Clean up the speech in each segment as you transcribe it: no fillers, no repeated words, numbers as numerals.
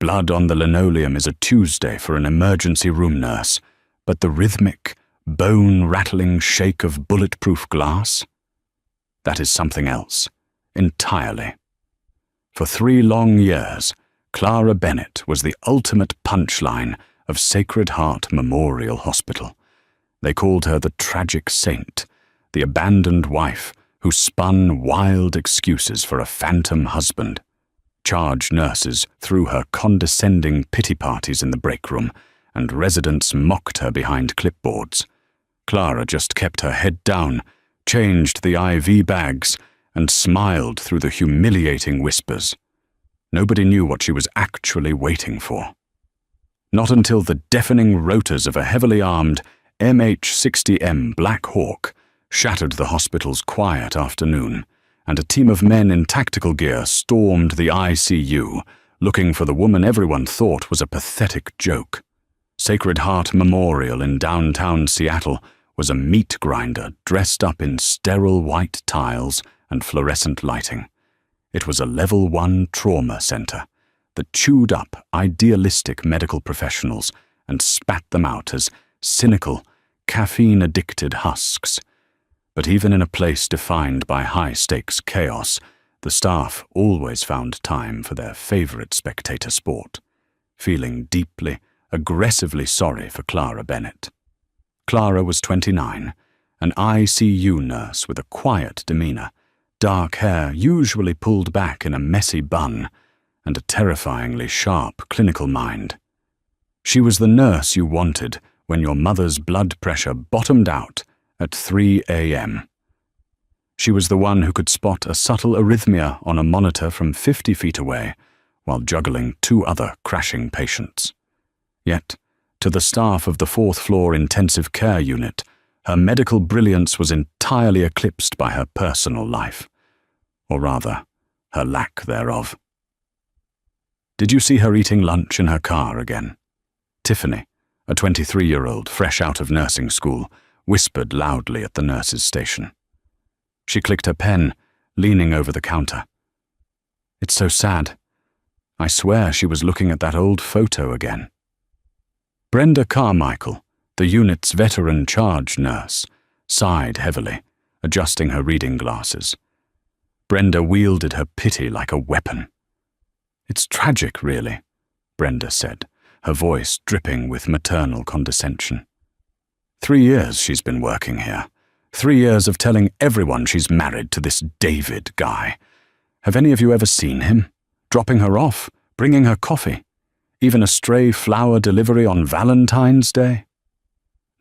Blood on the linoleum is a Tuesday for an emergency room nurse, but the rhythmic, bone-rattling shake of bulletproof glass? That is something else, entirely. For 3 long years, Clara Bennett was the ultimate punchline of Sacred Heart Memorial Hospital. They called her the tragic saint, the abandoned wife who spun wild excuses for a phantom husband. Charge nurses threw her condescending pity parties in the break room, and residents mocked her behind clipboards. Clara just kept her head down, changed the IV bags, and smiled through the humiliating whispers. Nobody knew what she was actually waiting for. Not until the deafening rotors of a heavily armed MH-60M Black Hawk shattered the hospital's quiet afternoon, and a team of men in tactical gear stormed the ICU, looking for the woman everyone thought was a pathetic joke. Sacred Heart Memorial in downtown Seattle was a meat grinder dressed up in sterile white tiles and fluorescent lighting. It was a Level 1 trauma center that chewed up idealistic medical professionals and spat them out as cynical, caffeine-addicted husks. But even in a place defined by high-stakes chaos, the staff always found time for their favorite spectator sport, feeling deeply, aggressively sorry for Clara Bennett. Clara was 29, an ICU nurse with a quiet demeanor, dark hair usually pulled back in a messy bun, and a terrifyingly sharp clinical mind. She was the nurse you wanted when your mother's blood pressure bottomed out at 3 a.m. She was the one who could spot a subtle arrhythmia on a monitor from 50 feet away while juggling 2 other crashing patients. Yet, to the staff of the 4th-floor intensive care unit, her medical brilliance was entirely eclipsed by her personal life, or rather, her lack thereof. Did you see her eating lunch in her car again? Tiffany, a 23-year-old fresh out of nursing school, whispered loudly at the nurse's station. She clicked her pen, leaning over the counter. It's so sad. I swear she was looking at that old photo again. Brenda Carmichael, the unit's veteran charge nurse, sighed heavily, adjusting her reading glasses. Brenda wielded her pity like a weapon. It's tragic, really, Brenda said, her voice dripping with maternal condescension. 3 years she's been working here. 3 years of telling everyone she's married to this David guy. Have any of you ever seen him? Dropping her off, bringing her coffee, even a stray flower delivery on Valentine's Day?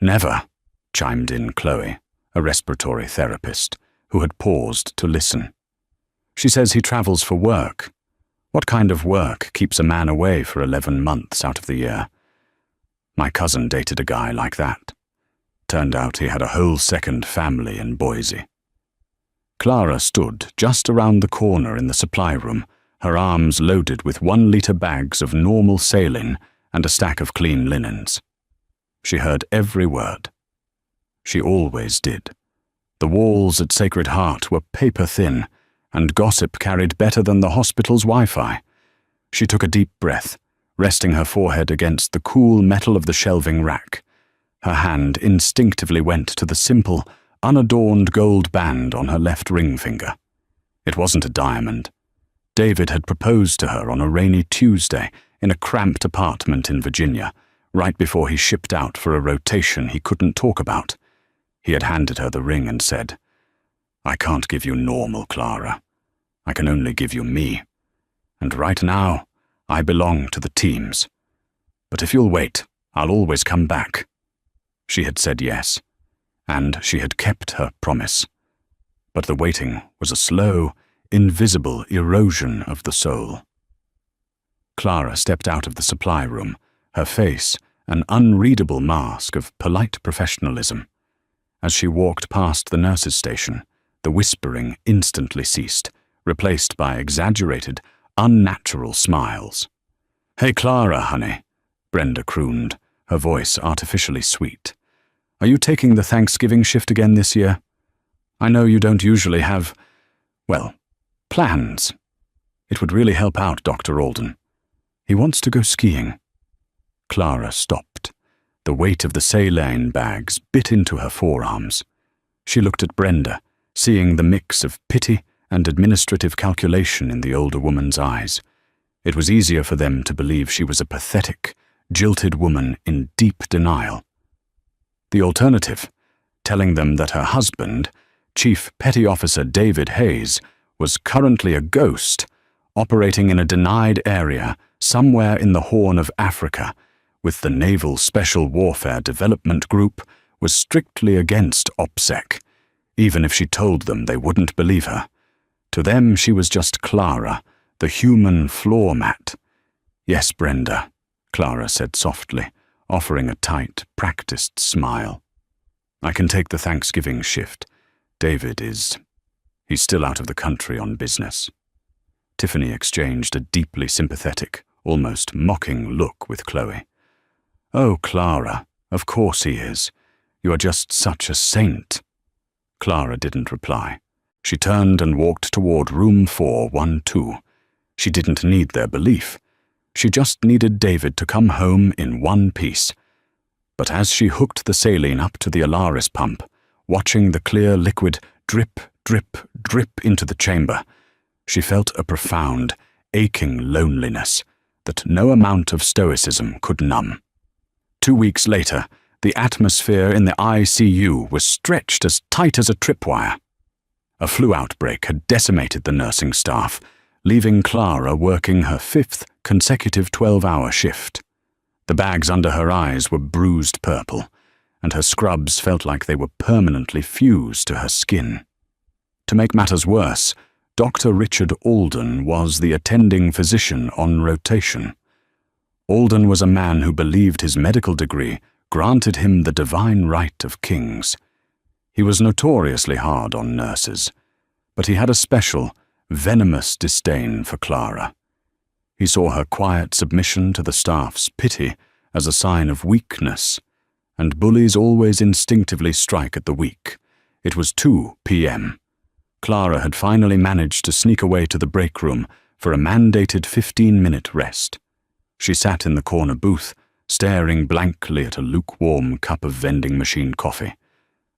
Never, chimed in Chloe, a respiratory therapist, who had paused to listen. She says he travels for work. What kind of work keeps a man away for 11 months out of the year? My cousin dated a guy like that. Turned out he had a whole second family in Boise. Clara stood just around the corner in the supply room, her arms loaded with 1-liter bags of normal saline and a stack of clean linens. She heard every word. She always did. The walls at Sacred Heart were paper-thin, and gossip carried better than the hospital's Wi-Fi. She took a deep breath, resting her forehead against the cool metal of the shelving rack. Her hand instinctively went to the simple, unadorned gold band on her left ring finger. It wasn't a diamond. David had proposed to her on a rainy Tuesday in a cramped apartment in Virginia, right before he shipped out for a rotation he couldn't talk about. He had handed her the ring and said, "I can't give you normal, Clara. I can only give you me. And right now, I belong to the teams. But if you'll wait, I'll always come back." She had said yes, and she had kept her promise. But the waiting was a slow, invisible erosion of the soul. Clara stepped out of the supply room, her face an unreadable mask of polite professionalism. As she walked past the nurse's station, the whispering instantly ceased, replaced by exaggerated, unnatural smiles. "Hey, Clara, honey," Brenda crooned, her voice artificially sweet. "Are you taking the Thanksgiving shift again this year? I know you don't usually have, well, plans. It would really help out Dr. Alden. He wants to go skiing. Clara stopped. The weight of the saline bags bit into her forearms. She looked at Brenda, seeing the mix of pity and administrative calculation in the older woman's eyes. It was easier for them to believe she was a pathetic, jilted woman in deep denial. The alternative, telling them that her husband, Chief Petty Officer David Hayes, was currently a ghost, operating in a denied area somewhere in the Horn of Africa, with the Naval Special Warfare Development Group, was strictly against OPSEC, even if she told them they wouldn't believe her. To them she was just Clara, the human floor mat. "Yes, Brenda," Clara said softly, offering a tight, practiced smile. "I can take the Thanksgiving shift. He's still out of the country on business." Tiffany exchanged a deeply sympathetic, almost mocking look with Chloe. "Oh, Clara, of course he is. You are just such a saint." Clara didn't reply. She turned and walked toward room 412. She didn't need their belief. She just needed David to come home in one piece. But as she hooked the saline up to the Alaris pump, watching the clear liquid drip, drip, drip into the chamber, she felt a profound, aching loneliness that no amount of stoicism could numb. 2 weeks later, the atmosphere in the ICU was stretched as tight as a tripwire. A flu outbreak had decimated the nursing staff, leaving Clara working her 5th consecutive 12-hour shift. The bags under her eyes were bruised purple, and her scrubs felt like they were permanently fused to her skin. To make matters worse, Dr. Richard Alden was the attending physician on rotation. Alden was a man who believed his medical degree granted him the divine right of kings. He was notoriously hard on nurses, but he had a special, venomous disdain for Clara. He saw her quiet submission to the staff's pity as a sign of weakness, and bullies always instinctively strike at the weak. It was 2 p.m. Clara had finally managed to sneak away to the break room for a mandated 15-minute rest. She sat in the corner booth, staring blankly at a lukewarm cup of vending machine coffee.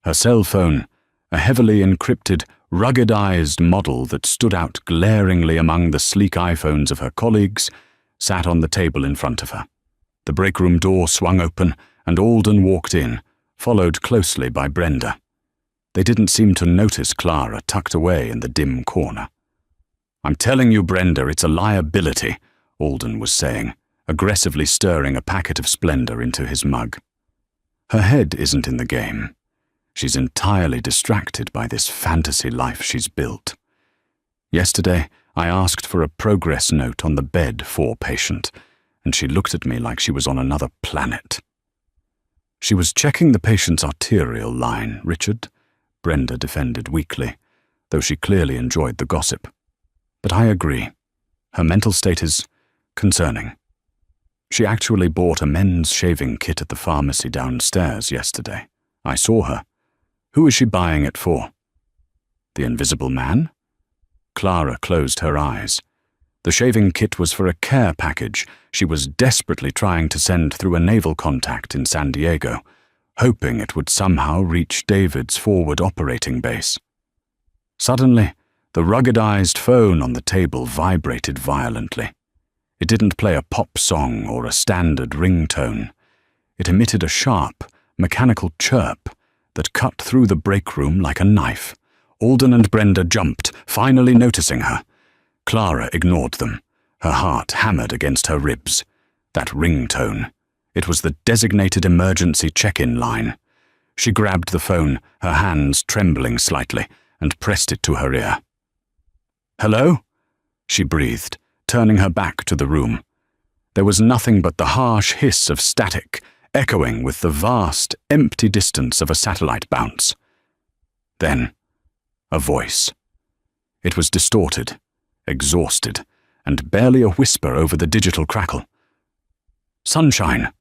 Her cell phone, a heavily encrypted, ruggedized model that stood out glaringly among the sleek iPhones of her colleagues, sat on the table in front of her. The break room door swung open, and Alden walked in, followed closely by Brenda. They didn't seem to notice Clara tucked away in the dim corner. "I'm telling you, Brenda, it's a liability," Alden was saying, aggressively stirring a packet of Splendor into his mug. "Her head isn't in the game. She's entirely distracted by this fantasy life she's built. Yesterday, I asked for a progress note on the bed 4 patient, and she looked at me like she was on another planet." "She was checking the patient's arterial line, Richard," Brenda defended weakly, though she clearly enjoyed the gossip. "But I agree. Her mental state is concerning. She actually bought a men's shaving kit at the pharmacy downstairs yesterday. I saw her. Who is she buying it for?" "The Invisible Man?" Clara closed her eyes. The shaving kit was for a care package she was desperately trying to send through a naval contact in San Diego, hoping it would somehow reach David's forward operating base. Suddenly, the ruggedized phone on the table vibrated violently. It didn't play a pop song or a standard ringtone. It emitted a sharp, mechanical chirp that cut through the break room like a knife. Alden and Brenda jumped, finally noticing her. Clara ignored them, her heart hammered against her ribs. That ringtone. It was the designated emergency check-in line. She grabbed the phone, her hands trembling slightly, and pressed it to her ear. "Hello?" she breathed, turning her back to the room. There was nothing but the harsh hiss of static, echoing with the vast, empty distance of a satellite bounce. Then, a voice. It was distorted, exhausted, and barely a whisper over the digital crackle. "Sunshine!"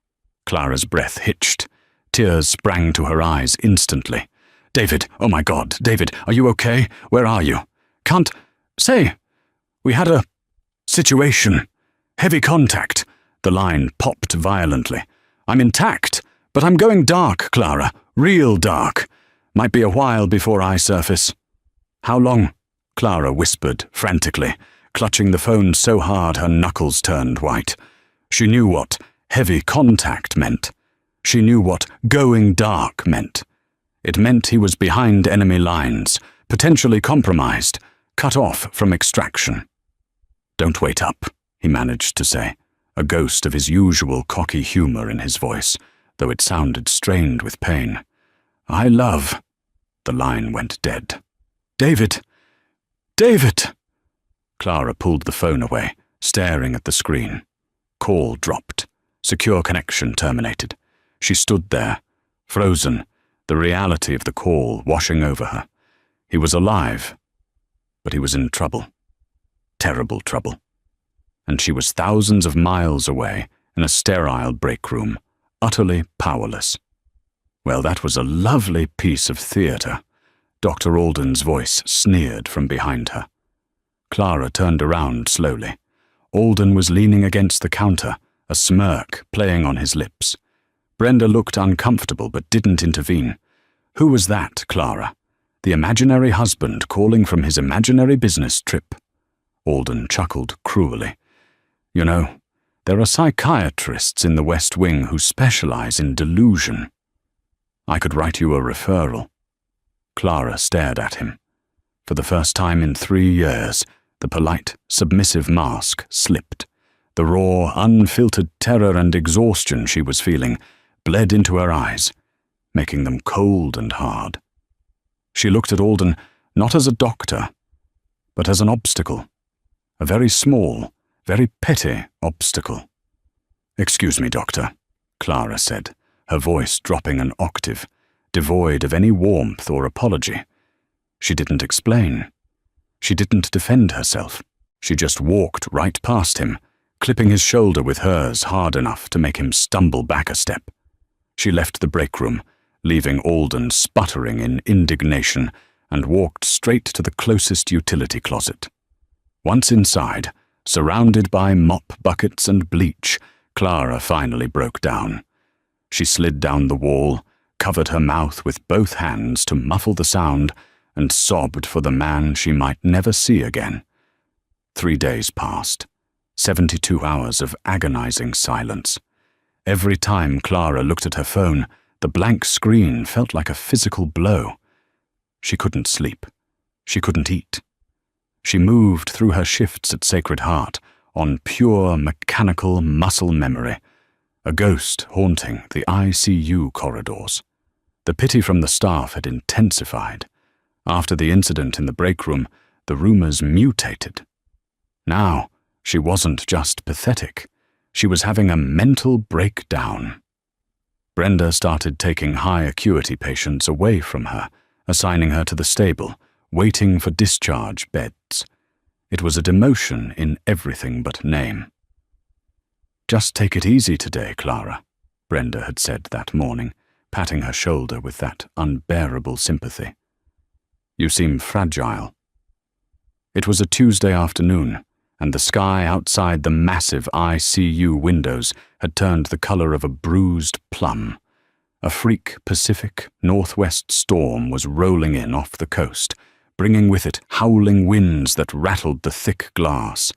Clara's breath hitched. Tears sprang to her eyes instantly. "David, oh my God, David, are you okay? Where are you? Can't... Say, we had a situation. Heavy contact. The line popped violently. I'm intact, but I'm going dark, Clara. Real dark. Might be a while before I surface. How long? Clara whispered frantically, clutching the phone so hard her knuckles turned white. She knew what heavy contact meant. She knew what going dark meant. It meant he was behind enemy lines, potentially compromised, cut off from extraction. Don't wait up, he managed to say, a ghost of his usual cocky humor in his voice, though it sounded strained with pain. I love... The line went dead. David! David! Clara pulled the phone away, staring at the screen. Call dropped. Secure connection terminated. She stood there, frozen, the reality of the call washing over her. He was alive, but he was in trouble. Terrible trouble. And she was thousands of miles away in a sterile break room, utterly powerless. Well, that was a lovely piece of theatre. Dr. Alden's voice sneered from behind her. Clara turned around slowly. Alden was leaning against the counter, a smirk playing on his lips. Brenda looked uncomfortable but didn't intervene. Who was that, Clara? The imaginary husband calling from his imaginary business trip. Alden chuckled cruelly. You know, there are psychiatrists in the West Wing who specialize in delusion. I could write you a referral. Clara stared at him. For the first time in 3 years, the polite, submissive mask slipped. The raw, unfiltered terror and exhaustion she was feeling bled into her eyes, making them cold and hard. She looked at Alden not as a doctor, but as an obstacle. A very small, very petty obstacle. Excuse me, Doctor, Clara said, her voice dropping an octave, devoid of any warmth or apology. She didn't explain. She didn't defend herself. She just walked right past him, clipping his shoulder with hers hard enough to make him stumble back a step. She left the break room, leaving Alden sputtering in indignation, and walked straight to the closest utility closet. Once inside, surrounded by mop buckets and bleach, Clara finally broke down. She slid down the wall, covered her mouth with both hands to muffle the sound, and sobbed for the man she might never see again. 3 days passed. 72 hours of agonizing silence. Every time Clara looked at her phone, the blank screen felt like a physical blow. She couldn't sleep. She couldn't eat. She moved through her shifts at Sacred Heart on pure mechanical muscle memory, a ghost haunting the ICU corridors. The pity from the staff had intensified. After the incident in the break room, the rumors mutated. Now, she wasn't just pathetic. She was having a mental breakdown. Brenda started taking high-acuity patients away from her, assigning her to the stable, waiting for discharge beds. It was a demotion in everything but name. Just take it easy today, Clara, Brenda had said that morning, patting her shoulder with that unbearable sympathy. You seem fragile. It was a Tuesday afternoon, and the sky outside the massive ICU windows had turned the color of a bruised plum. A freak Pacific Northwest storm was rolling in off the coast, bringing with it howling winds that rattled the thick glass.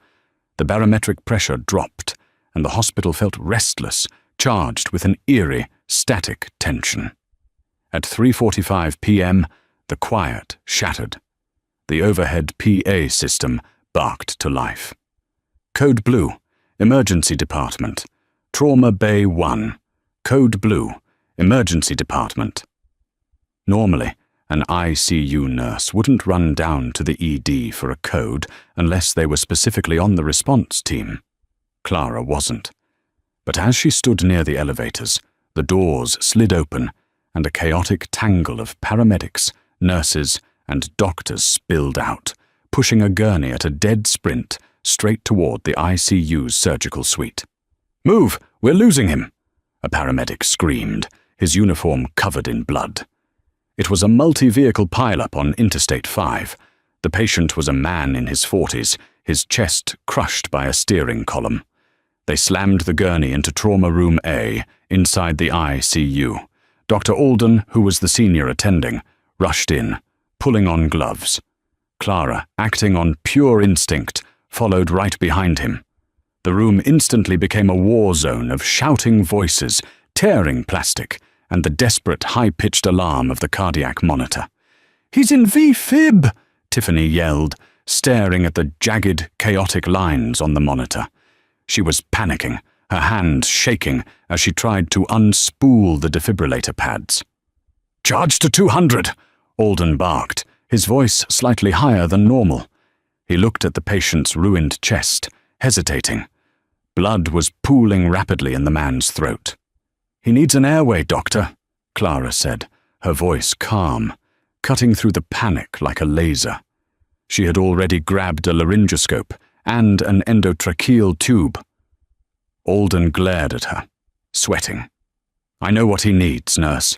The barometric pressure dropped, and the hospital felt restless, charged with an eerie, static tension. At 3:45 p.m., the quiet shattered. The overhead PA system barked to life. Code Blue, Emergency Department, Trauma Bay 1, Code Blue, Emergency Department. Normally, an ICU nurse wouldn't run down to the ED for a code unless they were specifically on the response team. Clara wasn't. But as she stood near the elevators, the doors slid open, and a chaotic tangle of paramedics, nurses, and doctors spilled out, pushing a gurney at a dead sprint straight toward the ICU's surgical suite. "Move! We're losing him!" a paramedic screamed, his uniform covered in blood. It was a multi-vehicle pileup on Interstate 5. The patient was a man in his 40s, his chest crushed by a steering column. They slammed the gurney into Trauma Room A, inside the ICU. Dr. Alden, who was the senior attending, rushed in, pulling on gloves. Clara, acting on pure instinct, followed right behind him. The room instantly became a war zone of shouting voices, tearing plastic, and the desperate high-pitched alarm of the cardiac monitor. "He's in V-fib!" Tiffany yelled, staring at the jagged, chaotic lines on the monitor. She was panicking, her hands shaking as she tried to unspool the defibrillator pads. "Charge to 200!" Alden barked, his voice slightly higher than normal. He looked at the patient's ruined chest, hesitating. Blood was pooling rapidly in the man's throat. "He needs an airway, doctor," Clara said, her voice calm, cutting through the panic like a laser. She had already grabbed a laryngoscope and an endotracheal tube. Alden glared at her, sweating. "I know what he needs, nurse.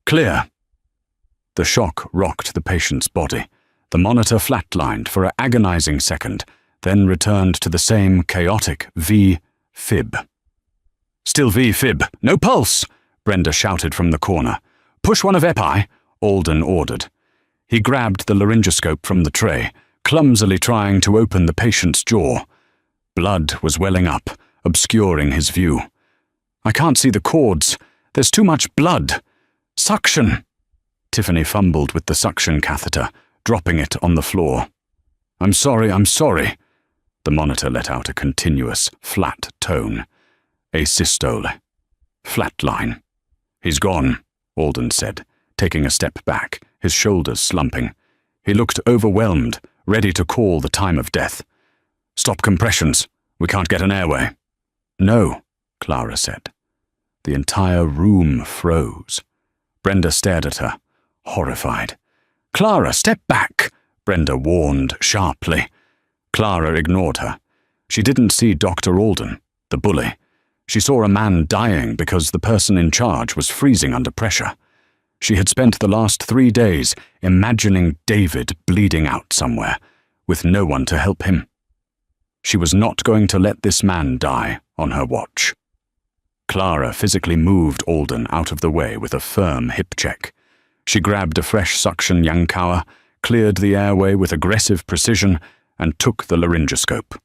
Clear." The shock rocked the patient's body. The monitor flatlined for an agonizing second, then returned to the same chaotic V-fib. "Still V-fib. No pulse!" Brenda shouted from the corner. "Push one of epi," Alden ordered. He grabbed the laryngoscope from the tray, clumsily trying to open the patient's jaw. Blood was welling up, obscuring his view. "I can't see the cords. There's too much blood. Suction!" Tiffany fumbled with the suction catheter, dropping it on the floor. I'm sorry. The monitor let out a continuous, flat tone. Asystole. Flatline. "He's gone," Alden said, taking a step back, his shoulders slumping. He looked overwhelmed, ready to call the time of death. "Stop compressions. We can't get an airway." "No," Clara said. The entire room froze. Brenda stared at her, horrified. "Clara, step back," Brenda warned sharply. Clara ignored her. She didn't see Dr. Alden, the bully. She saw a man dying because the person in charge was freezing under pressure. She had spent the last 3 days imagining David bleeding out somewhere, with no one to help him. She was not going to let this man die on her watch. Clara physically moved Alden out of the way with a firm hip check. She grabbed a fresh suction Yankawa, cleared the airway with aggressive precision, and took the laryngoscope.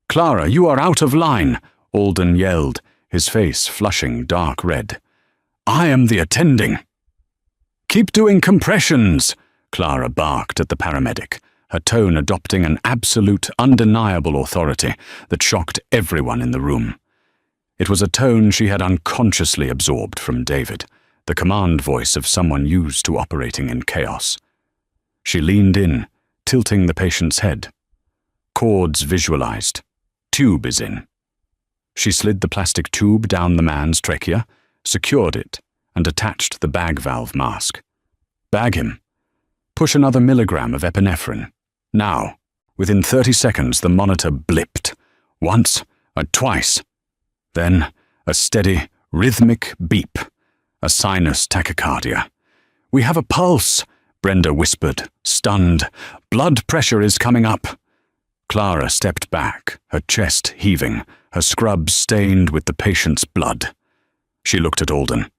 "Clara, you are out of line!" Alden yelled, his face flushing dark red. "I am the attending." "Keep doing compressions," Clara barked at the paramedic, her tone adopting an absolute, undeniable authority that shocked everyone in the room. It was a tone she had unconsciously absorbed from David, the command voice of someone used to operating in chaos. She leaned in, tilting the patient's head. Cords visualized. Tube is in. She slid the plastic tube down the man's trachea, secured it, and attached the bag valve mask. "Bag him. Push another milligram of epinephrine. Now." Within 30 seconds, the monitor blipped. Once, twice. Then, a steady, rhythmic beep. A sinus tachycardia. "We have a pulse," Brenda whispered, stunned. "Blood pressure is coming up." Clara stepped back, her chest heaving, her scrubs stained with the patient's blood. She looked at Alden.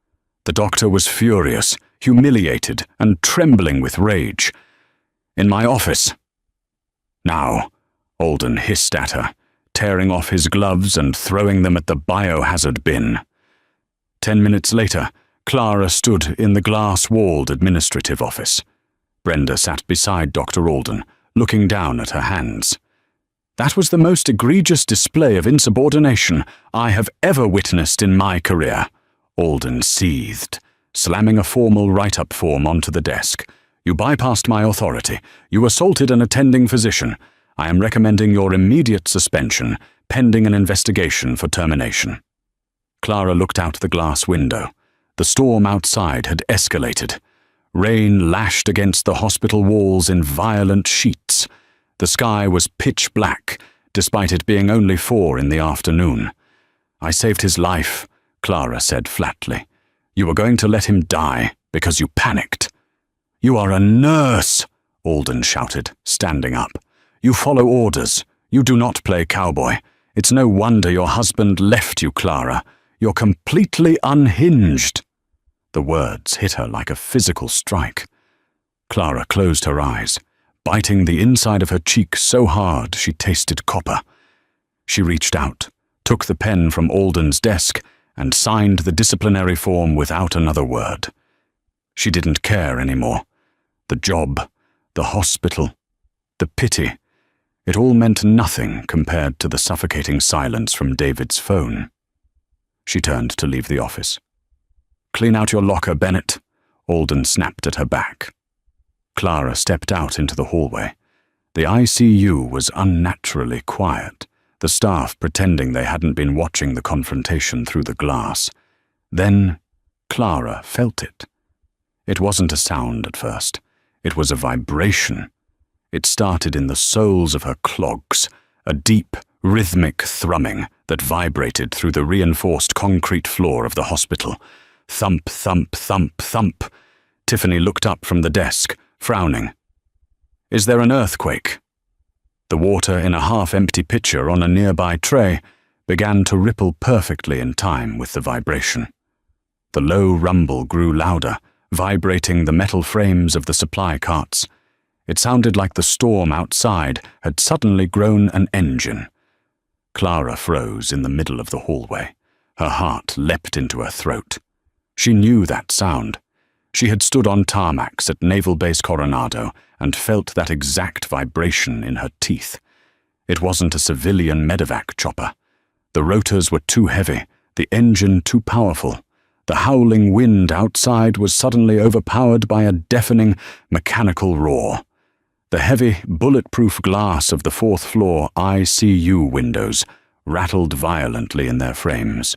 The doctor was furious, humiliated, and trembling with rage. "In my office." "Now," Alden hissed at her, tearing off his gloves and throwing them at the biohazard bin. 10 minutes later, Clara stood in the glass-walled administrative office. Brenda sat beside Dr. Alden, looking down at her hands. "That was the most egregious display of insubordination I have ever witnessed in my career," Alden seethed, slamming a formal write-up form onto the desk. "You bypassed my authority. You assaulted an attending physician. I am recommending your immediate suspension, pending an investigation for termination." Clara looked out the glass window. The storm outside had escalated. Rain lashed against the hospital walls in violent sheets. The sky was pitch black, despite it being only 4 in the afternoon. "I saved his life," Clara said flatly. "You were going to let him die because you panicked." "You are a nurse," Alden shouted, standing up. "You follow orders. You do not play cowboy. It's no wonder your husband left you, Clara. You're completely unhinged." The words hit her like a physical strike. Clara closed her eyes, biting the inside of her cheek so hard she tasted copper. She reached out, took the pen from Alden's desk, and signed the disciplinary form without another word. She didn't care anymore. The job, the hospital, the pity, it all meant nothing compared to the suffocating silence from David's phone. She turned to leave the office. "Clean out your locker, Bennett," Alden snapped at her back. Clara stepped out into the hallway. The ICU was unnaturally quiet, the staff pretending they hadn't been watching the confrontation through the glass. Then Clara felt it. It wasn't a sound at first. It was a vibration. It started in the soles of her clogs, a deep, rhythmic thrumming that vibrated through the reinforced concrete floor of the hospital. Thump, thump, thump, thump. Tiffany looked up from the desk, frowning. "Is there an earthquake?" The water in a half-empty pitcher on a nearby tray began to ripple perfectly in time with the vibration. The low rumble grew louder, vibrating the metal frames of the supply carts. It sounded like the storm outside had suddenly grown an engine. Clara froze in the middle of the hallway. Her heart leapt into her throat. She knew that sound. She had stood on tarmacs at Naval Base Coronado and felt that exact vibration in her teeth. It wasn't a civilian medevac chopper. The rotors were too heavy, the engine too powerful. The howling wind outside was suddenly overpowered by a deafening, mechanical roar. The heavy, bulletproof glass of the fourth-floor ICU windows rattled violently in their frames.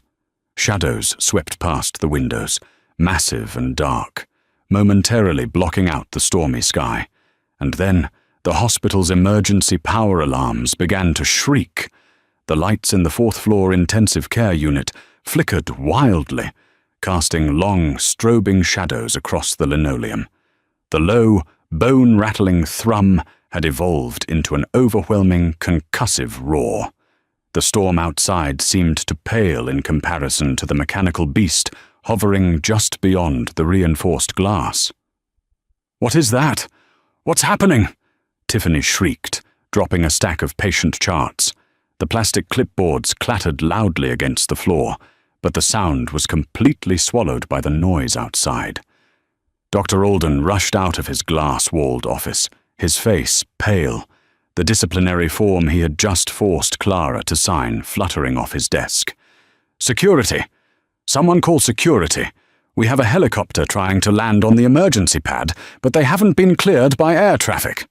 Shadows swept past the windows, massive and dark, momentarily blocking out the stormy sky. And then the hospital's emergency power alarms began to shriek. The lights in the fourth-floor intensive care unit flickered wildly, casting long, strobing shadows across the linoleum. The low, bone-rattling thrum had evolved into an overwhelming, concussive roar. The storm outside seemed to pale in comparison to the mechanical beast hovering just beyond the reinforced glass. "What is that? What's happening?" Tiffany shrieked, dropping a stack of patient charts. The plastic clipboards clattered loudly against the floor, but the sound was completely swallowed by the noise outside. Dr. Alden rushed out of his glass-walled office, his face pale, the disciplinary form he had just forced Clara to sign fluttering off his desk. "Security! Someone call security! We have a helicopter trying to land on the emergency pad, but they haven't been cleared by air traffic."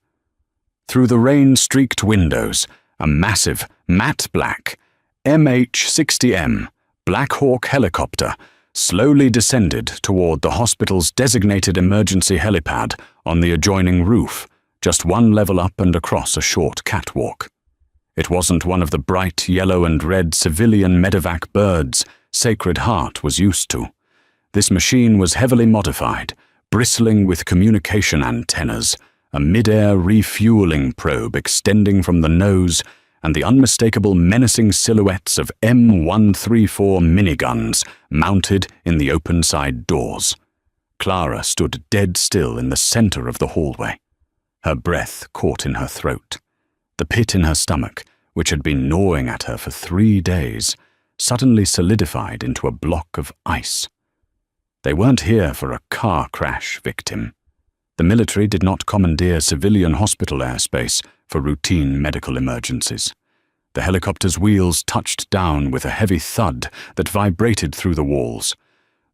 Through the rain-streaked windows, a massive, matte black, MH-60M, Black Hawk helicopter slowly descended toward the hospital's designated emergency helipad on the adjoining roof, just one level up and across a short catwalk. It wasn't one of the bright yellow and red civilian medevac birds Sacred Heart was used to. This machine was heavily modified, bristling with communication antennas, a mid-air refueling probe extending from the nose, and the unmistakable menacing silhouettes of M134 miniguns mounted in the open side doors. Clara stood dead still in the center of the hallway. Her breath caught in her throat. The pit in her stomach, which had been gnawing at her for 3 days, suddenly solidified into a block of ice. They weren't here for a car crash victim. The military did not commandeer civilian hospital airspace for routine medical emergencies. The helicopter's wheels touched down with a heavy thud that vibrated through the walls.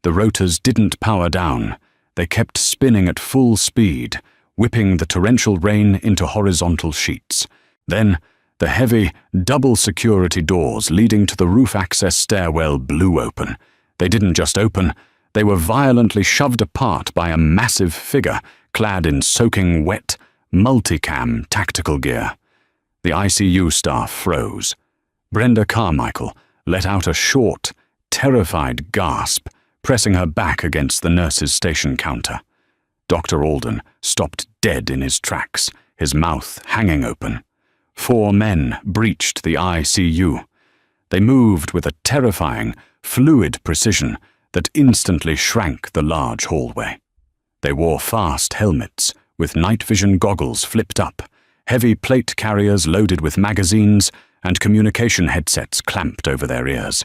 The rotors didn't power down. They kept spinning at full speed, whipping the torrential rain into horizontal sheets. Then, the heavy, double-security doors leading to the roof access stairwell blew open. They didn't just open, they were violently shoved apart by a massive figure clad in soaking wet, multicam tactical gear. The ICU staff froze. Brenda Carmichael let out a short, terrified gasp, pressing her back against the nurse's station counter. Dr. Alden stopped dead in his tracks, his mouth hanging open. 4 men breached the ICU. They moved with a terrifying, fluid precision that instantly shrank the large hallway. They wore fast helmets, with night vision goggles flipped up, heavy plate carriers loaded with magazines, and communication headsets clamped over their ears.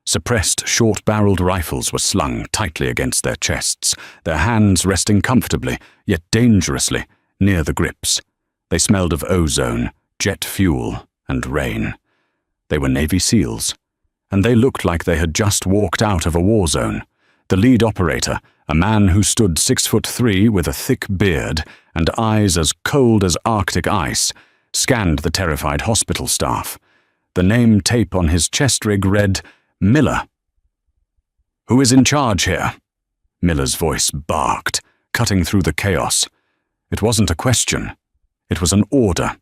Suppressed short-barreled rifles were slung tightly against their chests, their hands resting comfortably, yet dangerously, near the grips. They smelled of ozone, jet fuel, and rain. They were Navy SEALs, and they looked like they had just walked out of a war zone. The lead operator, a man who stood 6'3" with a thick beard and eyes as cold as Arctic ice, scanned the terrified hospital staff. The name tape on his chest rig read, "Miller." "Who is in charge here?" Miller's voice barked, cutting through the chaos. It wasn't a question. It was an order.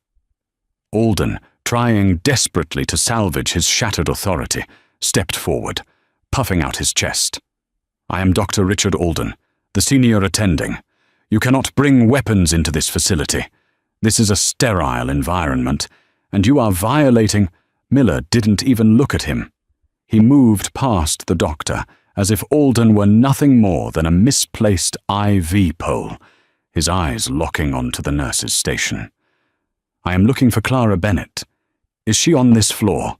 Alden, trying desperately to salvage his shattered authority, stepped forward, puffing out his chest. "I am Dr. Richard Alden, the senior attending. You cannot bring weapons into this facility. This is a sterile environment, and you are violating—" Miller didn't even look at him. He moved past the doctor, as if Alden were nothing more than a misplaced IV pole, his eyes locking onto the nurse's station. "I am looking for Clara Bennett. Is she on this floor?"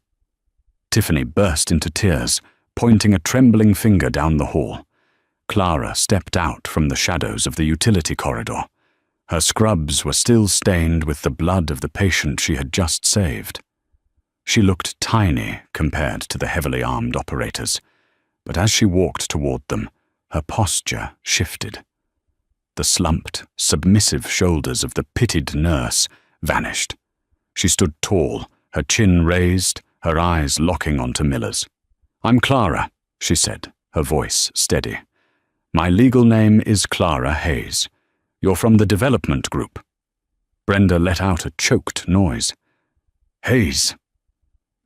Tiffany burst into tears, pointing a trembling finger down the hall. Clara stepped out from the shadows of the utility corridor. Her scrubs were still stained with the blood of the patient she had just saved. She looked tiny compared to the heavily armed operators, but as she walked toward them, her posture shifted. The slumped, submissive shoulders of the pitied nurse vanished. She stood tall, her chin raised, her eyes locking onto Miller's. "I'm Clara," she said, her voice steady. "My legal name is Clara Hayes. You're from the development group." Brenda let out a choked noise. "Hayes."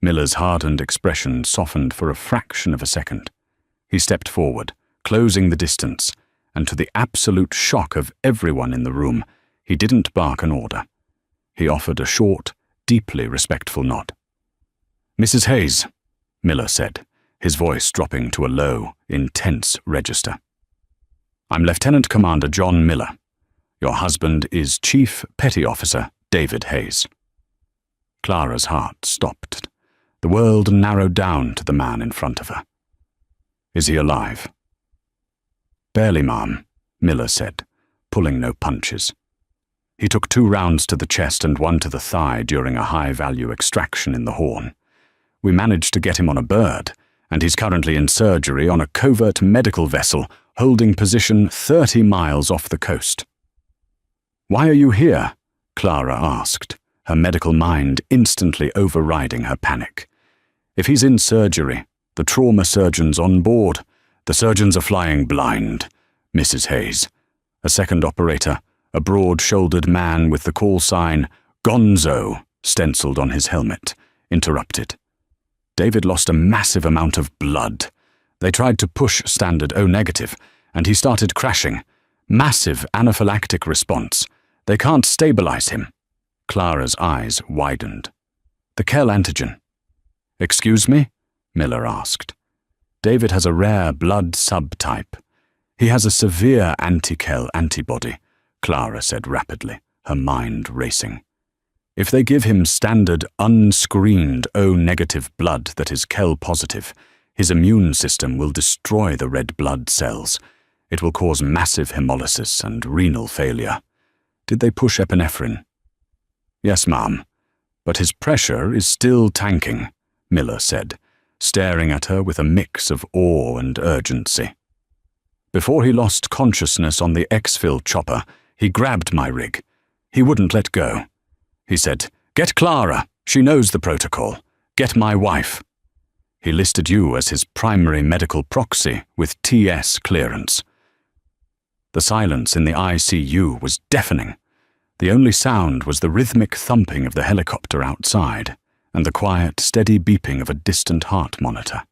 Miller's hardened expression softened for a fraction of a second. He stepped forward, closing the distance, and to the absolute shock of everyone in the room, he didn't bark an order. He offered a short, deeply respectful nod. "Mrs. Hayes," Miller said, his voice dropping to a low, intense register. "I'm Lieutenant Commander John Miller. Your husband is Chief Petty Officer David Hayes." Clara's heart stopped. The world narrowed down to the man in front of her. "Is he alive?" "Barely, ma'am," Miller said, pulling no punches. He took 2 rounds to the chest and 1 to the thigh during a high-value extraction in the horn. "We managed to get him on a bird, and he's currently in surgery on a covert medical vessel holding position 30 miles off the coast." "Why are you here?" Clara asked, her medical mind instantly overriding her panic. "If he's in surgery, the trauma surgeon's on board. The surgeons are flying blind, Mrs. Hayes." A second operator, a broad-shouldered man with the call sign "Gonzo" stenciled on his helmet, interrupted. "David lost a massive amount of blood. They tried to push standard O-negative, and he started crashing. Massive anaphylactic response. They can't stabilize him." Clara's eyes widened. "The Kell antigen." "Excuse me?" Miller asked. "David has a rare blood subtype. He has a severe anti-Kell antibody," Clara said rapidly, her mind racing. "If they give him standard unscreened O-negative blood that is Kell positive, his immune system will destroy the red blood cells. It will cause massive hemolysis and renal failure. Did they push epinephrine?" "Yes, ma'am, but his pressure is still tanking," Miller said, staring at her with a mix of awe and urgency. "Before he lost consciousness on the exfil chopper, he grabbed my rig. He wouldn't let go. He said, 'Get Clara, she knows the protocol. Get my wife.' He listed you as his primary medical proxy with TS clearance." The silence in the ICU was deafening. The only sound was the rhythmic thumping of the helicopter outside and the quiet, steady beeping of a distant heart monitor.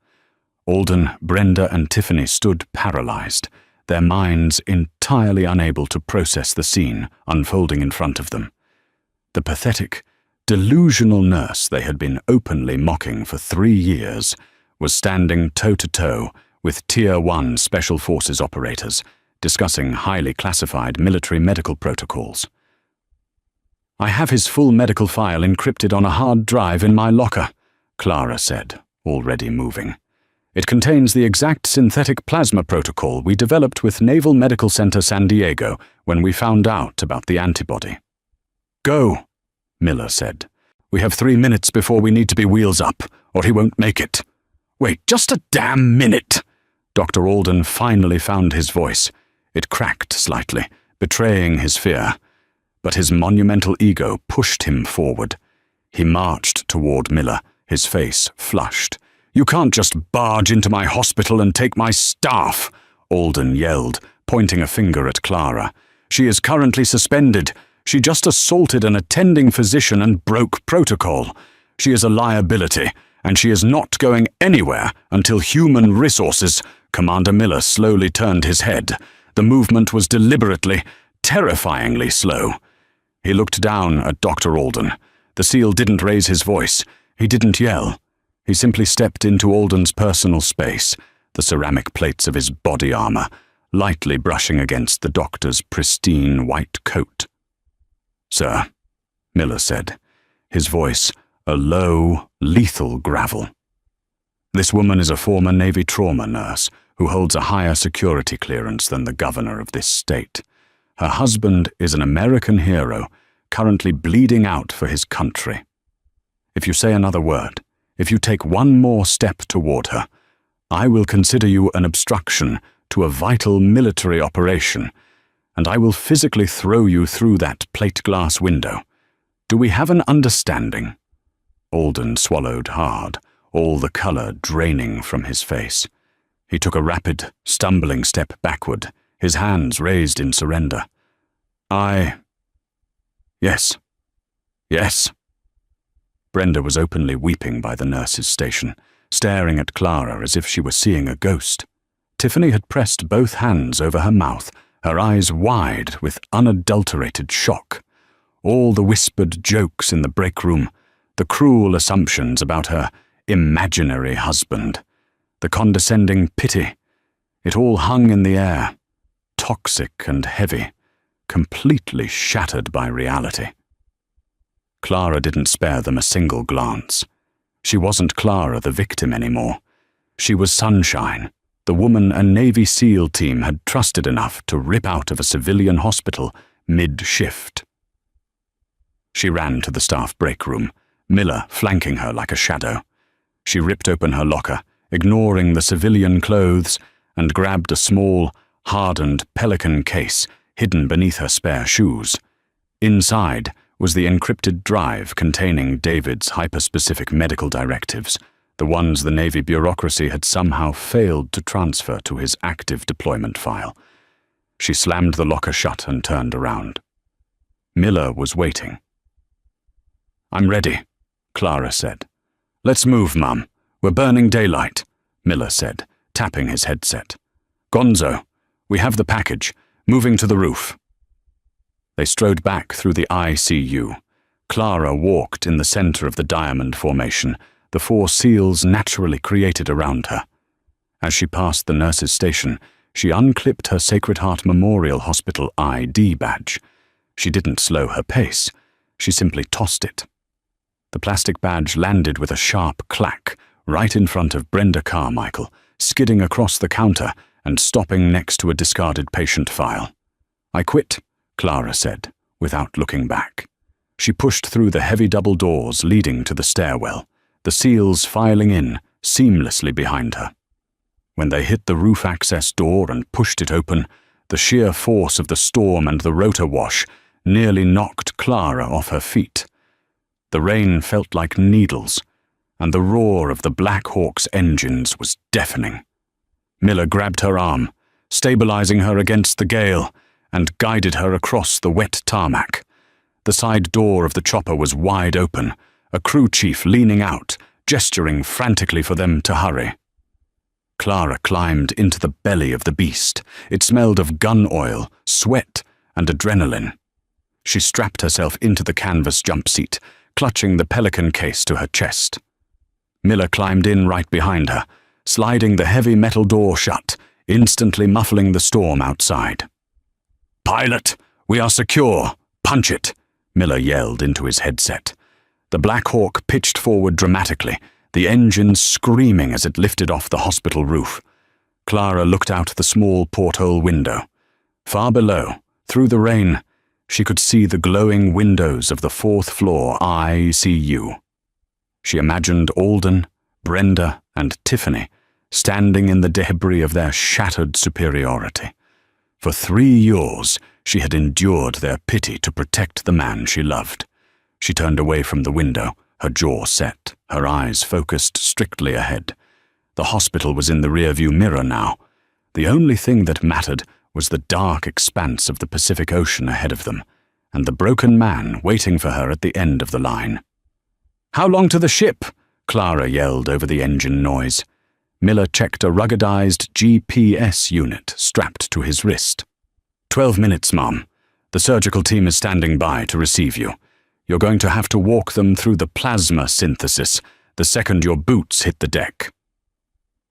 Alden, Brenda, and Tiffany stood paralyzed, their minds entirely unable to process the scene unfolding in front of them. The pathetic, delusional nurse they had been openly mocking for 3 years was standing toe-to-toe with Tier 1 Special Forces operators, discussing highly classified military medical protocols. "I have his full medical file encrypted on a hard drive in my locker," Clara said, already moving. "It contains the exact synthetic plasma protocol we developed with Naval Medical Center San Diego when we found out about the antibody." "Go," Miller said. "We have 3 minutes before we need to be wheels up, or he won't make it." "Wait, just a damn minute!" Dr. Alden finally found his voice. It cracked slightly, betraying his fear. But his monumental ego pushed him forward. He marched toward Miller, his face flushed. "You can't just barge into my hospital and take my staff," Alden yelled, pointing a finger at Clara. "She is currently suspended. She just assaulted an attending physician and broke protocol. She is a liability, and she is not going anywhere until human resources—" Commander Miller slowly turned his head. The movement was deliberately, terrifyingly slow. He looked down at Dr. Alden. The SEAL didn't raise his voice. He didn't yell. He simply stepped into Alden's personal space, the ceramic plates of his body armor lightly brushing against the doctor's pristine white coat. "Sir," Miller said, his voice a low, lethal gravel. "This woman is a former Navy trauma nurse who holds a higher security clearance than the governor of this state. Her husband is an American hero, currently bleeding out for his country. If you say another word, if you take one more step toward her, I will consider you an obstruction to a vital military operation, and I will physically throw you through that plate glass window. Do we have an understanding?" Alden swallowed hard, all the color draining from his face. He took a rapid, stumbling step backward, his hands raised in surrender. Yes. Brenda was openly weeping by the nurse's station, staring at Clara as if she were seeing a ghost. Tiffany had pressed both hands over her mouth, her eyes wide with unadulterated shock. All the whispered jokes in the break room, the cruel assumptions about her imaginary husband, the condescending pity, it all hung in the air, toxic and heavy, completely shattered by reality. Clara didn't spare them a single glance. She wasn't Clara the victim anymore. She was Sunshine, the woman a Navy SEAL team had trusted enough to rip out of a civilian hospital mid-shift. She ran to the staff break room, Miller flanking her like a shadow. She ripped open her locker, ignoring the civilian clothes, and grabbed a small, hardened pelican case hidden beneath her spare shoes. Inside was the encrypted drive containing David's hyperspecific medical directives, the ones the Navy bureaucracy had somehow failed to transfer to his active deployment file. She slammed the locker shut and turned around. Miller was waiting. "I'm ready," Clara said. "Let's move, Mum. We're burning daylight," Miller said, tapping his headset. "Gonzo, we have the package. Moving to the roof." They strode back through the ICU. Clara walked in the center of the diamond formation, the 4 SEALs naturally created around her. As she passed the nurse's station, she unclipped her Sacred Heart Memorial Hospital ID badge. She didn't slow her pace. She simply tossed it. The plastic badge landed with a sharp clack right in front of Brenda Carmichael, skidding across the counter and stopping next to a discarded patient file. "I quit," Clara said, without looking back. She pushed through the heavy double doors leading to the stairwell, the SEALs filing in seamlessly behind her. When they hit the roof access door and pushed it open, the sheer force of the storm and the rotor wash nearly knocked Clara off her feet. The rain felt like needles, and the roar of the Black Hawk's engines was deafening. Miller grabbed her arm, stabilizing her against the gale, and guided her across the wet tarmac. The side door of the chopper was wide open, a crew chief leaning out, gesturing frantically for them to hurry. Clara climbed into the belly of the beast. It smelled of gun oil, sweat, and adrenaline. She strapped herself into the canvas jump seat, clutching the Pelican case to her chest. Miller climbed in right behind her, sliding the heavy metal door shut, instantly muffling the storm outside. "Pilot, we are secure. Punch it," Miller yelled into his headset. The Black Hawk pitched forward dramatically, the engine screaming as it lifted off the hospital roof. Clara looked out the small porthole window. Far below, through the rain, she could see the glowing windows of the 4th floor ICU. She imagined Alden, Brenda, and Tiffany standing in the debris of their shattered superiority. For 3 years, she had endured their pity to protect the man she loved. She turned away from the window, her jaw set, her eyes focused strictly ahead. The hospital was in the rearview mirror now. The only thing that mattered was the dark expanse of the Pacific Ocean ahead of them, and the broken man waiting for her at the end of the line. "How long to the ship?" Clara yelled over the engine noise. Miller checked a ruggedized GPS unit strapped to his wrist. 12 minutes, Mom. The surgical team is standing by to receive you. You're going to have to walk them through the plasma synthesis the second your boots hit the deck."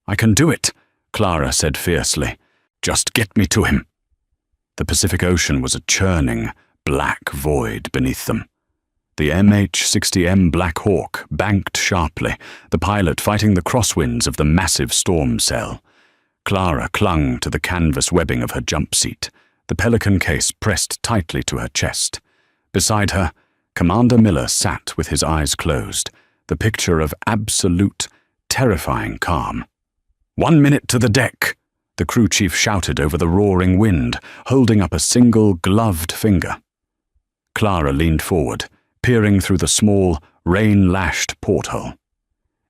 "I can do it," Clara said fiercely. "Just get me to him." The Pacific Ocean was a churning, black void beneath them. The MH-60M Black Hawk banked sharply, the pilot fighting the crosswinds of the massive storm cell. Clara clung to the canvas webbing of her jump seat, the Pelican case pressed tightly to her chest. Beside her, Commander Miller sat with his eyes closed, the picture of absolute, terrifying calm. "1 minute to the deck," the crew chief shouted over the roaring wind, holding up a single gloved finger. Clara leaned forward, peering through the small, rain-lashed porthole.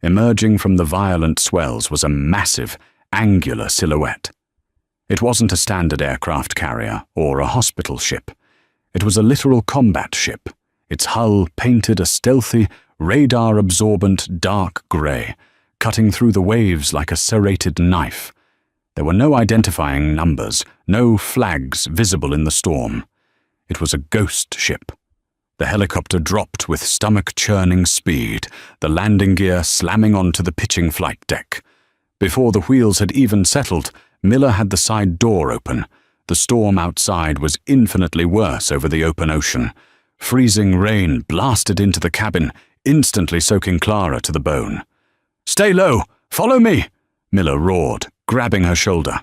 Emerging from the violent swells was a massive, angular silhouette. It wasn't a standard aircraft carrier or a hospital ship. It was a literal combat ship, its hull painted a stealthy, radar-absorbent dark grey, cutting through the waves like a serrated knife. There were no identifying numbers, no flags visible in the storm. It was a ghost ship. The helicopter dropped with stomach-churning speed, the landing gear slamming onto the pitching flight deck. Before the wheels had even settled, Miller had the side door open. The storm outside was infinitely worse over the open ocean. Freezing rain blasted into the cabin, instantly soaking Clara to the bone. "Stay low! Follow me!" Miller roared, grabbing her shoulder.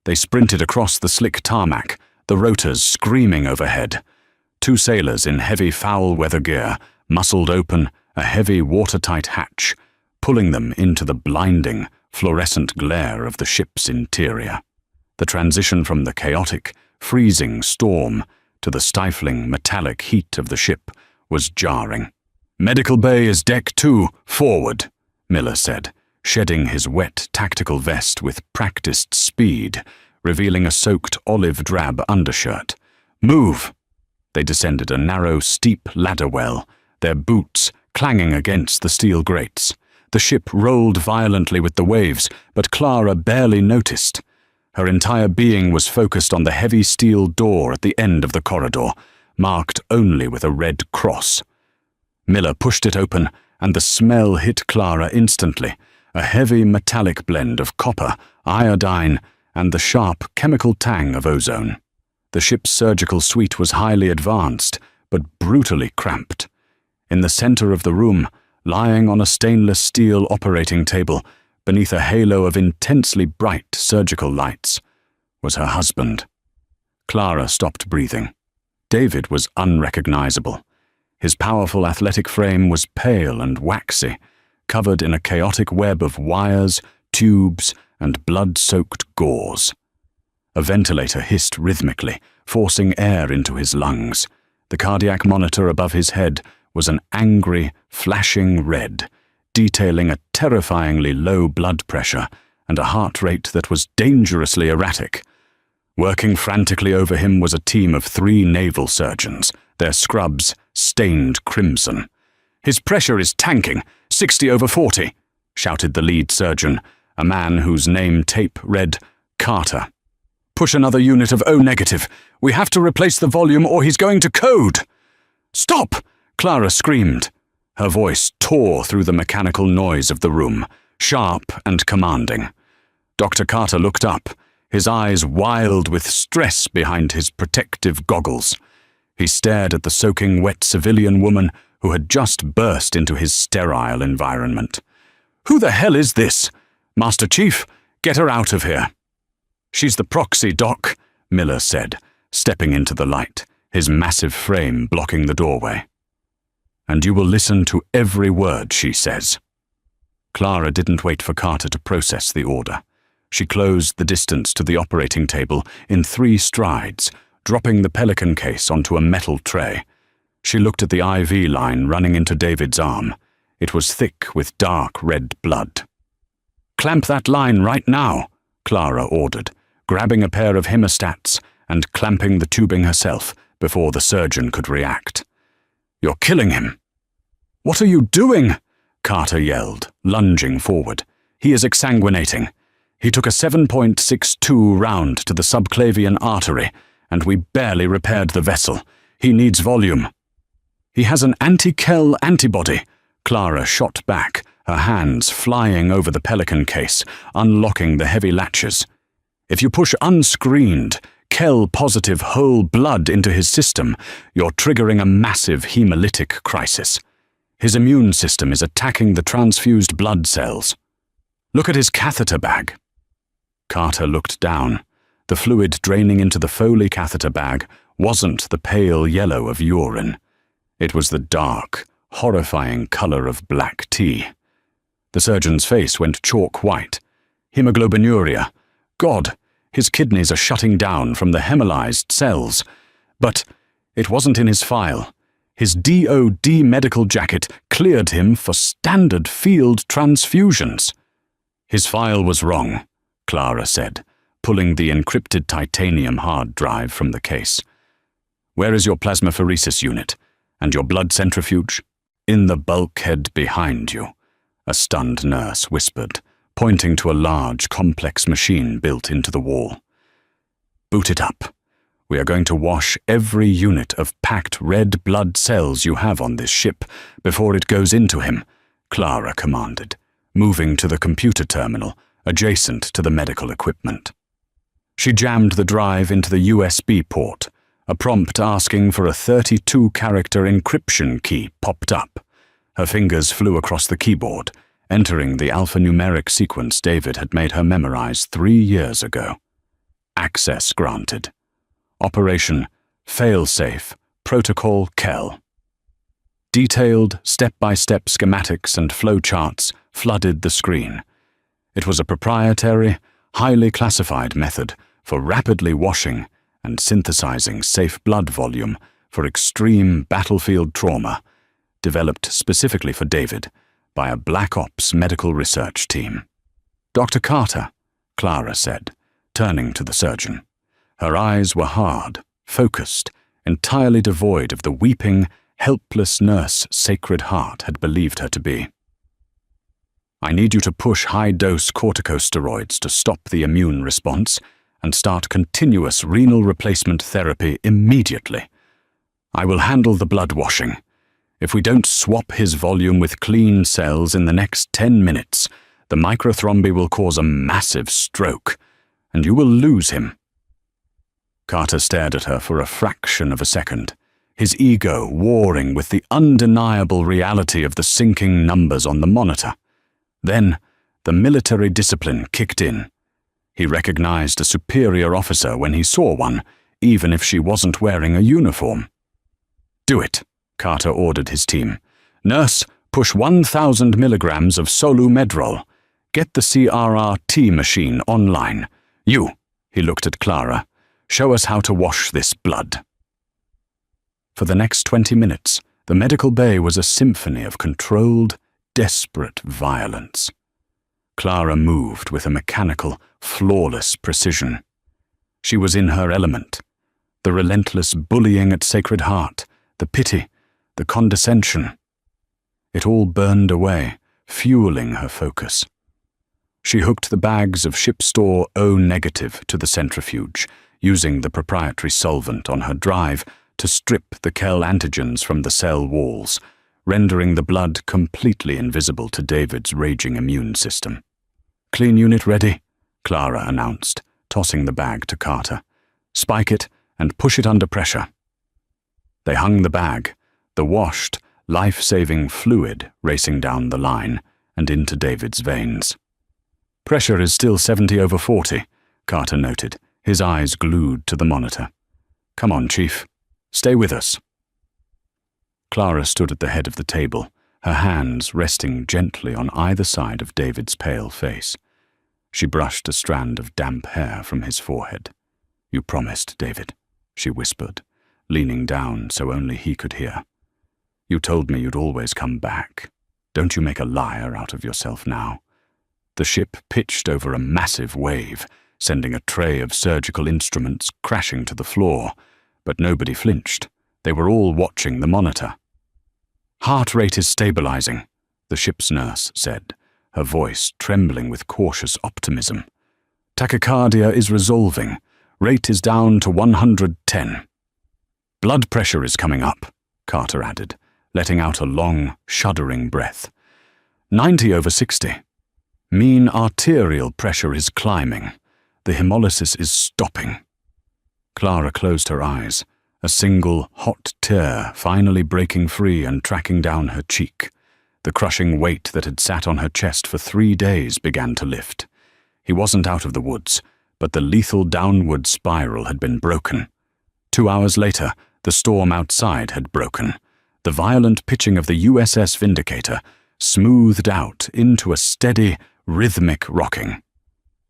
They sprinted across the slick tarmac, the rotors screaming overhead. 2 sailors in heavy foul-weather gear muscled open a heavy watertight hatch, pulling them into the blinding, fluorescent glare of the ship's interior. The transition from the chaotic, freezing storm to the stifling, metallic heat of the ship was jarring. "Medical bay is deck 2, forward," Miller said, shedding his wet tactical vest with practiced speed, revealing a soaked olive-drab undershirt. "Move!" They descended a narrow, steep ladder well, their boots clanging against the steel grates. The ship rolled violently with the waves, but Clara barely noticed. Her entire being was focused on the heavy steel door at the end of the corridor, marked only with a red cross. Miller pushed it open, and the smell hit Clara instantly, a heavy metallic blend of copper, iodine, and the sharp chemical tang of ozone. The ship's surgical suite was highly advanced, but brutally cramped. In the center of the room, lying on a stainless steel operating table, beneath a halo of intensely bright surgical lights, was her husband. Clara stopped breathing. David was unrecognizable. His powerful athletic frame was pale and waxy, covered in a chaotic web of wires, tubes, and blood-soaked gauze. A ventilator hissed rhythmically, forcing air into his lungs. The cardiac monitor above his head was an angry, flashing red, detailing a terrifyingly low blood pressure and a heart rate that was dangerously erratic. Working frantically over him was a team of 3 naval surgeons, their scrubs stained crimson. "His pressure is tanking, 60/40, shouted the lead surgeon, a man whose name tape read Carter. "Push another unit of O-. We have to replace the volume or he's going to code." "Stop!" Clara screamed. Her voice tore through the mechanical noise of the room, sharp and commanding. Dr. Carter looked up, his eyes wild with stress behind his protective goggles. He stared at the soaking wet civilian woman who had just burst into his sterile environment. "Who the hell is this? Master Chief, get her out of here." "She's the proxy, Doc," Miller said, stepping into the light, his massive frame blocking the doorway. "And you will listen to every word she says." Clara didn't wait for Carter to process the order. She closed the distance to the operating table in 3 strides, dropping the Pelican case onto a metal tray. She looked at the IV line running into David's arm. It was thick with dark red blood. "Clamp that line right now," Clara ordered, grabbing a pair of hemostats and clamping the tubing herself before the surgeon could react. "You're killing him." "What are you doing?" Carter yelled, lunging forward. "He is exsanguinating. He took a 7.62 round to the subclavian artery, and we barely repaired the vessel. He needs volume." "He has an anti-Kell antibody," Clara shot back, her hands flying over the Pelican case, unlocking the heavy latches. "If you push unscreened, Kell-positive whole blood into his system, you're triggering a massive hemolytic crisis. His immune system is attacking the transfused blood cells. Look at his catheter bag." Carter looked down. The fluid draining into the Foley catheter bag wasn't the pale yellow of urine. It was the dark, horrifying color of black tea. The surgeon's face went chalk white. Hemoglobinuria. God, his kidneys are shutting down from the hemolyzed cells. But it wasn't in his file. His DOD medical jacket cleared him for standard field transfusions. "His file was wrong," Clara said, pulling the encrypted titanium hard drive from the case. "Where is your plasmapheresis unit? And your blood centrifuge?" "In the bulkhead behind you," a stunned nurse whispered, pointing to a large, complex machine built into the wall. "Boot it up. We are going to wash every unit of packed red blood cells you have on this ship before it goes into him," Clara commanded, moving to the computer terminal adjacent to the medical equipment. She jammed the drive into the USB port. A prompt asking for a 32-character encryption key popped up. Her fingers flew across the keyboard, entering the alphanumeric sequence David had made her memorize 3 years ago. Access granted. Operation Failsafe Protocol Kell. Detailed, step-by-step schematics and flowcharts flooded the screen. It was a proprietary, highly classified method for rapidly washing and synthesizing safe blood volume for extreme battlefield trauma, developed specifically for David by a Black Ops medical research team. "Dr. Carter," Clara said, turning to the surgeon. Her eyes were hard, focused, entirely devoid of the weeping, helpless nurse Sacred Heart had believed her to be. "I need you to push high-dose corticosteroids to stop the immune response and start continuous renal replacement therapy immediately. I will handle the blood washing. If we don't swap his volume with clean cells in the next 10 minutes, the microthromby will cause a massive stroke, and you will lose him." Carter stared at her for a fraction of a second, his ego warring with the undeniable reality of the sinking numbers on the monitor. Then, the military discipline kicked in. He recognized a superior officer when he saw one, even if she wasn't wearing a uniform. "Do it," Carter ordered his team. "Nurse, push 1,000 milligrams of Solumedrol. Get the CRRT machine online. You," he looked at Clara, "show us how to wash this blood." For the next 20 minutes, the medical bay was a symphony of controlled, desperate violence. Clara moved with a mechanical, flawless precision. She was in her element. The relentless bullying at Sacred Heart, the pity, the condescension. It all burned away, fueling her focus. She hooked the bags of ship store O-negative to the centrifuge, using the proprietary solvent on her drive to strip the Kell antigens from the cell walls, rendering the blood completely invisible to David's raging immune system. "Clean unit ready," Clara announced, tossing the bag to Carter. "Spike it and push it under pressure." They hung the bag, the washed, life-saving fluid racing down the line and into David's veins. "Pressure is still 70/40, Carter noted, his eyes glued to the monitor. "Come on, Chief. Stay with us." Clara stood at the head of the table, her hands resting gently on either side of David's pale face. She brushed a strand of damp hair from his forehead. "You promised, David," she whispered, leaning down so only he could hear. "You told me you'd always come back. Don't you make a liar out of yourself now." The ship pitched over a massive wave, sending a tray of surgical instruments crashing to the floor, but nobody flinched. They were all watching the monitor. "Heart rate is stabilizing," the ship's nurse said, her voice trembling with cautious optimism. "Tachycardia is resolving. Rate is down to 110. "Blood pressure is coming up," Carter added, letting out a long, shuddering breath. 90/60. Mean arterial pressure is climbing. The hemolysis is stopping." Clara closed her eyes, a single hot tear finally breaking free and tracking down her cheek. The crushing weight that had sat on her chest for 3 days began to lift. He wasn't out of the woods, but the lethal downward spiral had been broken. 2 hours later, the storm outside had broken. The violent pitching of the USS Vindicator smoothed out into a steady, rhythmic rocking.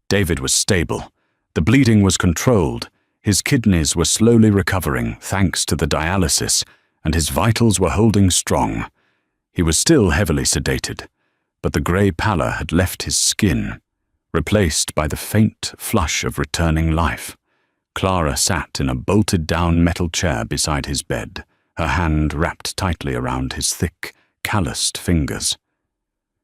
David was stable. The bleeding was controlled. His kidneys were slowly recovering thanks to the dialysis, and his vitals were holding strong. He was still heavily sedated, but the grey pallor had left his skin, replaced by the faint flush of returning life. Clara sat in a bolted-down metal chair beside his bed, her hand wrapped tightly around his thick, calloused fingers.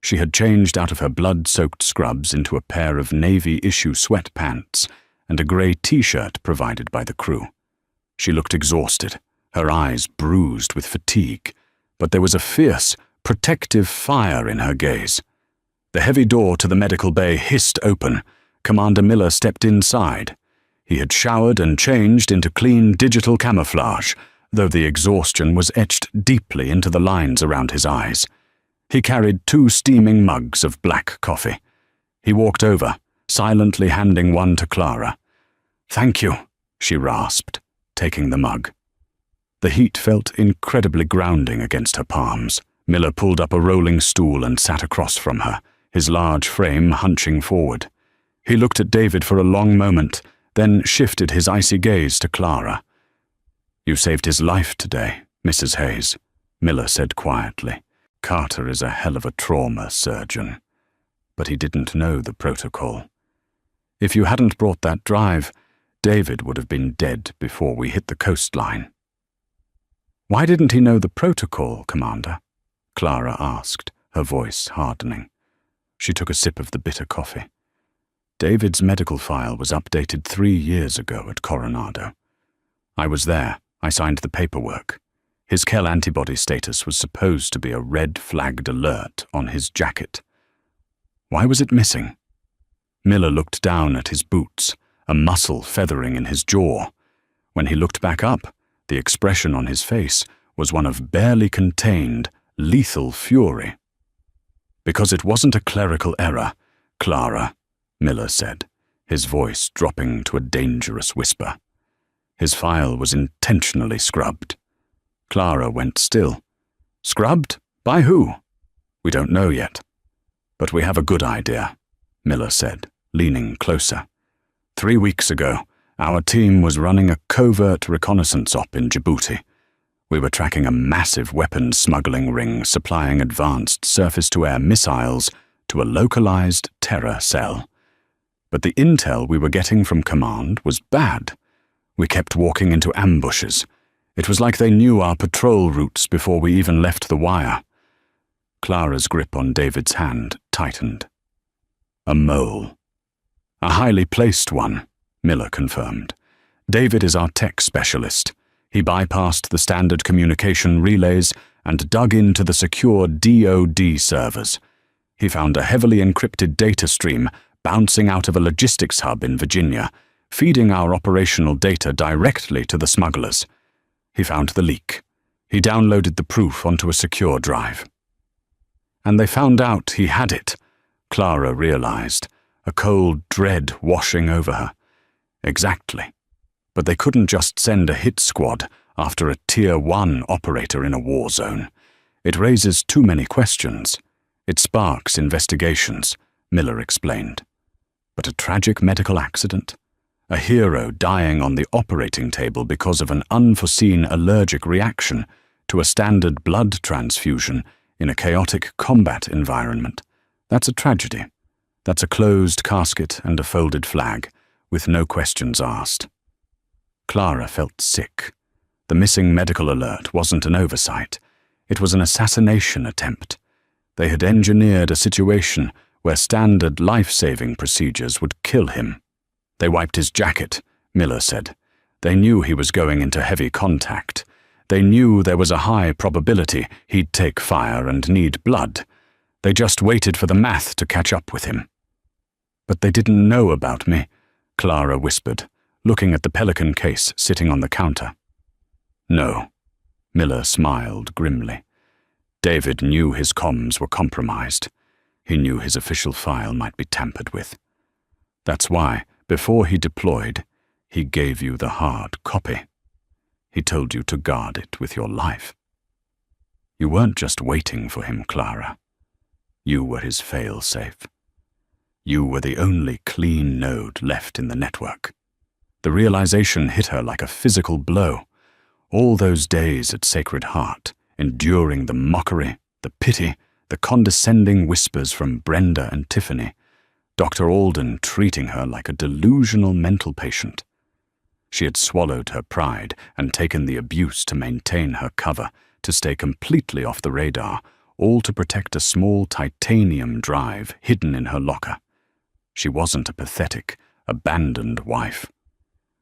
She had changed out of her blood-soaked scrubs into a pair of Navy-issue sweatpants and a grey T-shirt provided by the crew. She looked exhausted, her eyes bruised with fatigue, but there was a fierce, protective fire in her gaze. The heavy door to the medical bay hissed open. Commander Miller stepped inside. He had showered and changed into clean digital camouflage, though the exhaustion was etched deeply into the lines around his eyes. He carried 2 steaming mugs of black coffee. He walked over, silently handing one to Clara. "Thank you," she rasped, taking the mug. The heat felt incredibly grounding against her palms. Miller pulled up a rolling stool and sat across from her, his large frame hunching forward. He looked at David for a long moment, then shifted his icy gaze to Clara. "You saved his life today, Mrs. Hayes," Miller said quietly. "Carter is a hell of a trauma surgeon." But he didn't know the protocol. "If you hadn't brought that drive, David would have been dead before we hit the coastline." "Why didn't he know the protocol, Commander?" Clara asked, her voice hardening. She took a sip of the bitter coffee. David's medical file was updated 3 years ago at Coronado. "I was there. I signed the paperwork. His Kell antibody status was supposed to be a red-flagged alert on his jacket. Why was it missing?" Miller looked down at his boots, a muscle feathering in his jaw. When he looked back up, the expression on his face was one of barely contained, lethal fury. "Because it wasn't a clerical error, Clara," Miller said, his voice dropping to a dangerous whisper. "His file was intentionally scrubbed." Clara went still. "Scrubbed? By who?" "We don't know yet. But we have a good idea," Miller said, leaning closer. 3 weeks ago, our team was running a covert reconnaissance op in Djibouti. We were tracking a massive weapons smuggling ring supplying advanced surface-to-air missiles to a localized terror cell. But the intel we were getting from command was bad. We kept walking into ambushes. It was like they knew our patrol routes before we even left the wire. Clara's grip on David's hand tightened. "A mole." "A highly placed one," Miller confirmed. "David is our tech specialist. He bypassed the standard communication relays and dug into the secure DoD servers. He found a heavily encrypted data stream bouncing out of a logistics hub in Virginia, feeding our operational data directly to the smugglers. He found the leak. He downloaded the proof onto a secure drive. And they found out he had it, Clara realized, a cold dread washing over her. Exactly. But they couldn't just send a hit squad after a Tier 1 operator in a war zone. It raises too many questions. It sparks investigations, Miller explained. But a tragic medical accident? A hero dying on the operating table because of an unforeseen allergic reaction to a standard blood transfusion in a chaotic combat environment. That's a tragedy. That's a closed casket and a folded flag, with no questions asked. Clara felt sick. The missing medical alert wasn't an oversight. It was an assassination attempt. They had engineered a situation where standard life-saving procedures would kill him. They wiped his jacket, Miller said. They knew he was going into heavy contact. They knew there was a high probability he'd take fire and need blood. They just waited for the math to catch up with him. But they didn't know about me, Clara whispered, looking at the Pelican case sitting on the counter. No, Miller smiled grimly. David knew his comms were compromised. He knew his official file might be tampered with. That's why, before he deployed, he gave you the hard copy. He told you to guard it with your life. You weren't just waiting for him, Clara. You were his fail-safe. You were the only clean node left in the network. The realization hit her like a physical blow. All those days at Sacred Heart, enduring the mockery, the pity, the condescending whispers from Brenda and Tiffany, Dr. Alden treating her like a delusional mental patient. She had swallowed her pride and taken the abuse to maintain her cover, to stay completely off the radar, all to protect a small titanium drive hidden in her locker. She wasn't a pathetic, abandoned wife.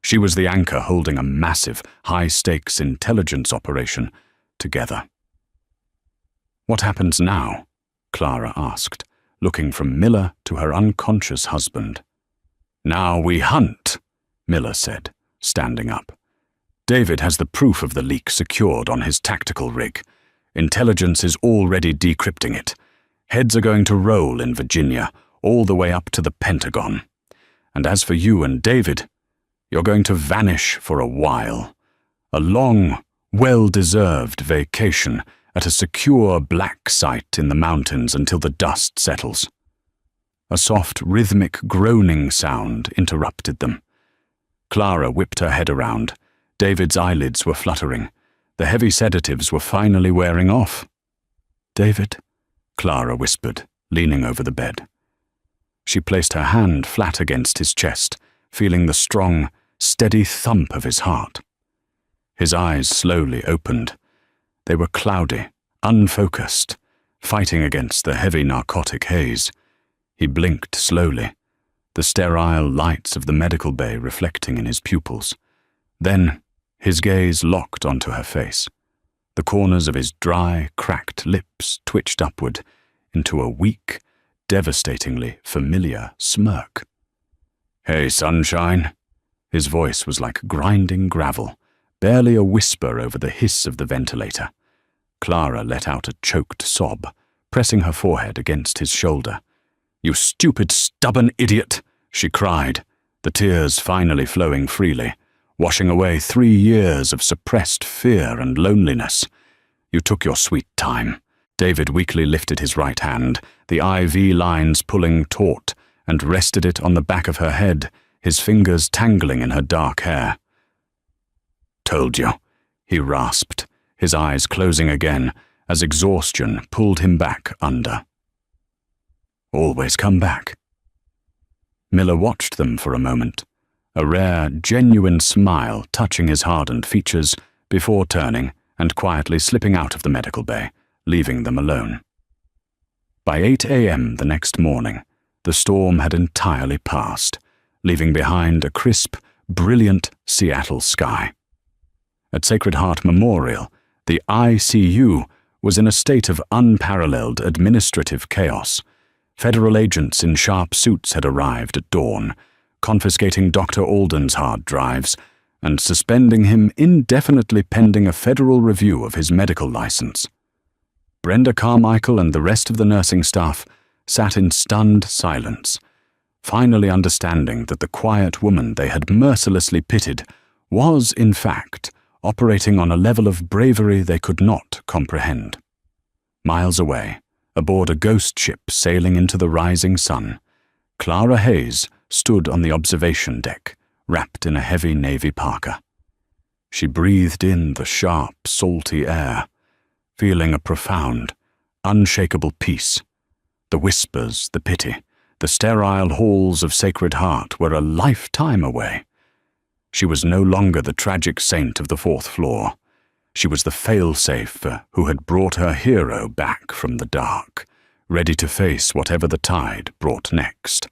She was the anchor holding a massive, high-stakes intelligence operation together. What happens now? Clara asked, looking from Miller to her unconscious husband. Now we hunt, Miller said, standing up. David has the proof of the leak secured on his tactical rig. Intelligence is already decrypting it. Heads are going to roll in Virginia, all the way up to the Pentagon. And as for you and David, you're going to vanish for a while. A long, well-deserved vacation at a secure black site in the mountains until the dust settles. A soft, rhythmic groaning sound interrupted them. Clara whipped her head around. David's eyelids were fluttering. The heavy sedatives were finally wearing off. "David," Clara whispered, leaning over the bed. She placed her hand flat against his chest, feeling the strong, steady thump of his heart. His eyes slowly opened. They were cloudy, unfocused, fighting against the heavy narcotic haze. He blinked slowly, the sterile lights of the medical bay reflecting in his pupils. Then, his gaze locked onto her face. The corners of his dry, cracked lips twitched upward into a weak, devastatingly familiar smirk. "Hey, sunshine." His voice was like grinding gravel, barely a whisper over the hiss of the ventilator. Clara let out a choked sob, pressing her forehead against his shoulder. "You stupid, stubborn idiot," she cried, the tears finally flowing freely, washing away 3 years of suppressed fear and loneliness. "You took your sweet time." David weakly lifted his right hand, the IV lines pulling taut, and rested it on the back of her head, his fingers tangling in her dark hair. "Told you," he rasped, his eyes closing again as exhaustion pulled him back under. "Always come back." Miller watched them for a moment, a rare, genuine smile touching his hardened features before turning and quietly slipping out of the medical bay, leaving them alone. By 8 a.m. the next morning, the storm had entirely passed, leaving behind a crisp, brilliant Seattle sky. At Sacred Heart Memorial, the ICU was in a state of unparalleled administrative chaos. Federal agents in sharp suits had arrived at dawn, confiscating Dr. Alden's hard drives and suspending him indefinitely pending a federal review of his medical license. Brenda Carmichael and the rest of the nursing staff sat in stunned silence, finally understanding that the quiet woman they had mercilessly pitied was, in fact, operating on a level of bravery they could not comprehend. Miles away, aboard a ghost ship sailing into the rising sun, Clara Hayes stood on the observation deck, wrapped in a heavy navy parka. She breathed in the sharp, salty air, feeling a profound, unshakable peace. The whispers, the pity, the sterile halls of Sacred Heart were a lifetime away. She was no longer the tragic saint of the fourth floor. She was the fail-safe who had brought her hero back from the dark, ready to face whatever the tide brought next.